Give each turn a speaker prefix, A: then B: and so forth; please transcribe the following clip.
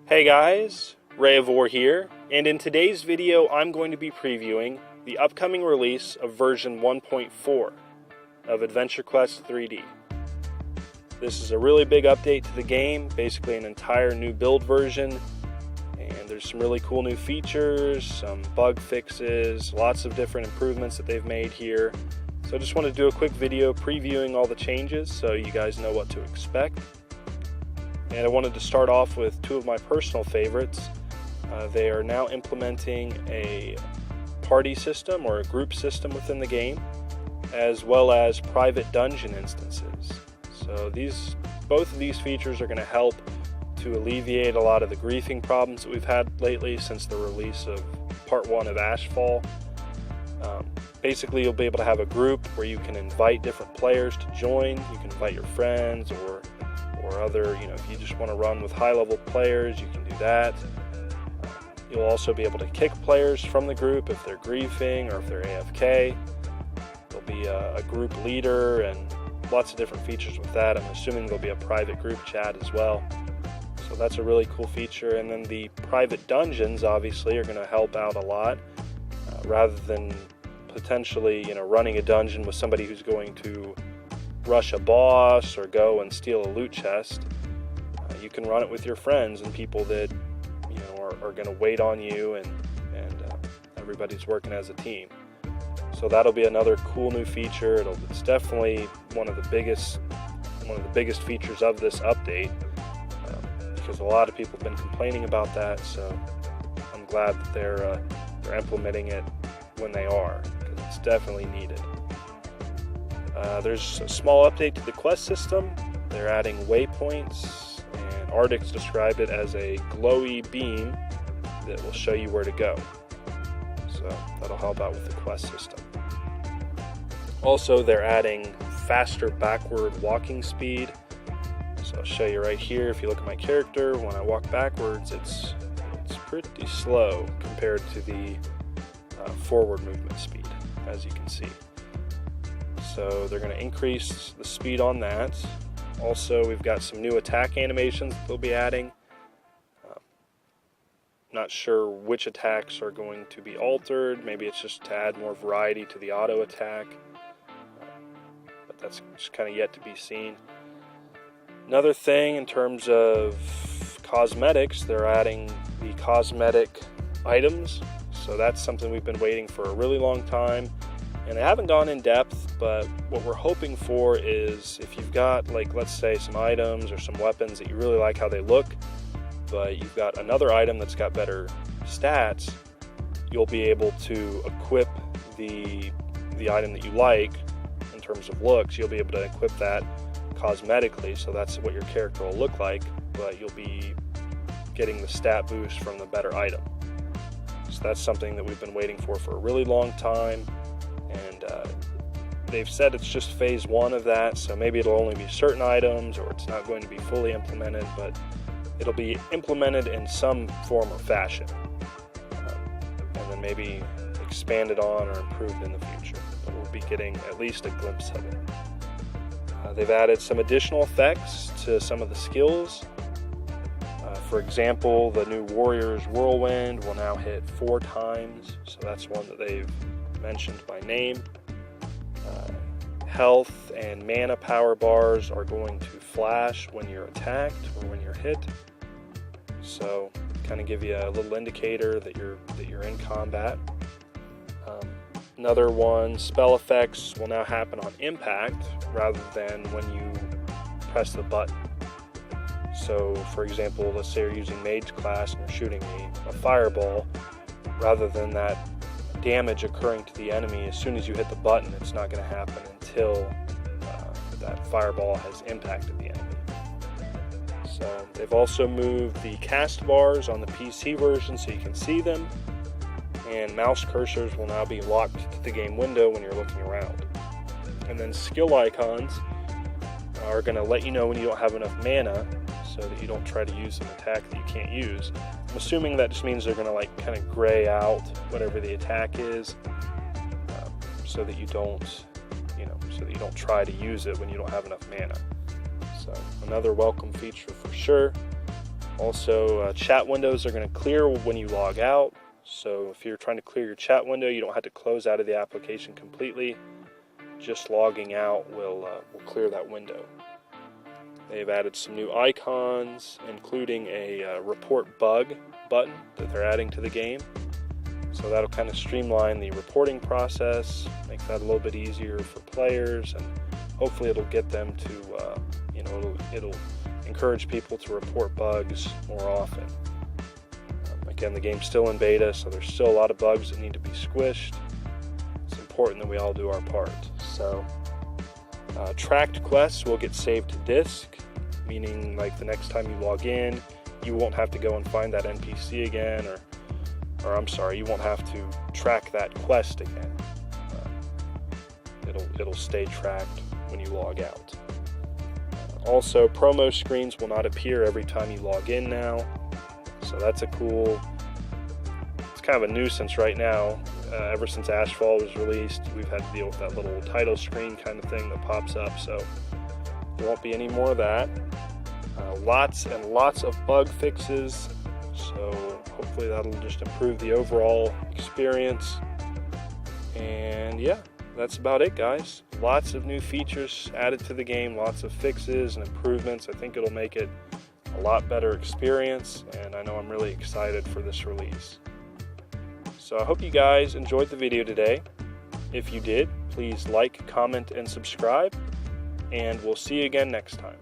A: Hey guys, Rayavor here, and in today's video I'm going to be previewing the upcoming release of version 1.4 of Adventure Quest 3D. This is a really big update to the game, basically an entire new build version, and there's some really cool new features, some bug fixes, lots of different improvements that they've made here. So I just wanted to do a quick video previewing all the changes so you guys know what to expect. And I wanted to start off with two of my personal favorites. They are now implementing a party system or a group system within the game, as well as private dungeon instances. So both of these features are going to help to alleviate a lot of the griefing problems that we've had lately since the release of Part 1 of Ashfall. Basically, you'll be able to have a group where you can invite different players to join. You can invite your friends or other, if you just want to run with high-level players, you can do that. You'll also be able to kick players from the group if they're griefing or if they're AFK. There'll be a group leader and lots of different features with that. I'm assuming there'll be a private group chat as well. So that's a really cool feature. And then the private dungeons, obviously, are going to help out a lot. Rather than potentially, running a dungeon with somebody who's going to rush a boss or go and steal a loot chest, you can run it with your friends and people that are going to wait on you, and everybody's working as a team. So that'll be another cool new feature. It's definitely one of the biggest features of this update, because a lot of people have been complaining about that. So I'm glad that they're implementing it when they are, because it's definitely needed. There's a small update to the quest system. They're adding waypoints, and Ardix described it as a glowy beam that will show you where to go. So that'll help out with the quest system. Also, they're adding faster backward walking speed. So I'll show you right here. If you look at my character, when I walk backwards, it's pretty slow compared to the forward movement speed, as you can see. So they're going to increase the speed on that. Also, we've got some new attack animations that they'll be adding. Not sure which attacks are going to be altered. Maybe it's just to add more variety to the auto attack. But that's just kind of yet to be seen. Another thing in terms of cosmetics, they're adding the cosmetic items. So that's something we've been waiting for a really long time. And they haven't gone in depth, but what we're hoping for is if you've got, let's say some items or some weapons that you really like how they look, but you've got another item that's got better stats, you'll be able to equip the item that you like in terms of looks. You'll be able to equip that cosmetically, so that's what your character will look like, but you'll be getting the stat boost from the better item. So that's something that we've been waiting for a really long time. And they've said it's just phase 1 of that, so maybe it'll only be certain items, or it's not going to be fully implemented, but it'll be implemented in some form or fashion, and then maybe expanded on or improved in the future. But we'll be getting at least a glimpse of it. They've added some additional effects to some of the skills. For example, the new Warrior's Whirlwind will now hit 4 times, so that's one that they've mentioned by name. Health and mana power bars are going to flash when you're attacked or when you're hit, so kind of give you a little indicator that you're in combat. Another one, spell effects will now happen on impact rather than when you press the button. So for example, let's say you're using mage class and you're shooting a fireball, rather than that damage occurring to the enemy as soon as you hit the button, it's not going to happen until that fireball has impacted the enemy. So they've also moved the cast bars on the PC version so you can see them, and mouse cursors will now be locked to the game window when you're looking around. And then skill icons are going to let you know when you don't have enough mana, so that you don't try to use an attack that you can't use. I'm assuming that just means they're going to kind of gray out whatever the attack is, so that you don't try to use it when you don't have enough mana. So another welcome feature for sure. Also, chat windows are going to clear when you log out. So if you're trying to clear your chat window, you don't have to close out of the application completely. Just logging out will clear that window. They've added some new icons, including a report bug button that they're adding to the game. So that'll kind of streamline the reporting process, make that a little bit easier for players, and hopefully it'll get them to, it'll encourage people to report bugs more often. Again, the game's still in beta, so there's still a lot of bugs that need to be squished. It's important that we all do our part. So, tracked quests will get saved to disk, meaning like the next time you log in, you won't have to go and find that NPC again, or I'm sorry, you won't have to track that quest again. It'll stay tracked when you log out. Also, promo screens will not appear every time you log in now, so that's it's kind of a nuisance right now. Ever since Ashfall was released, we've had to deal with that little title screen kind of thing that pops up, so there won't be any more of that. Lots and lots of bug fixes, so hopefully that'll just improve the overall experience. And yeah, that's about it, guys. Lots of new features added to the game, lots of fixes and improvements. I think it'll make it a lot better experience, and I know I'm really excited for this release. So I hope you guys enjoyed the video today. If you did, please like, comment, and subscribe, and we'll see you again next time.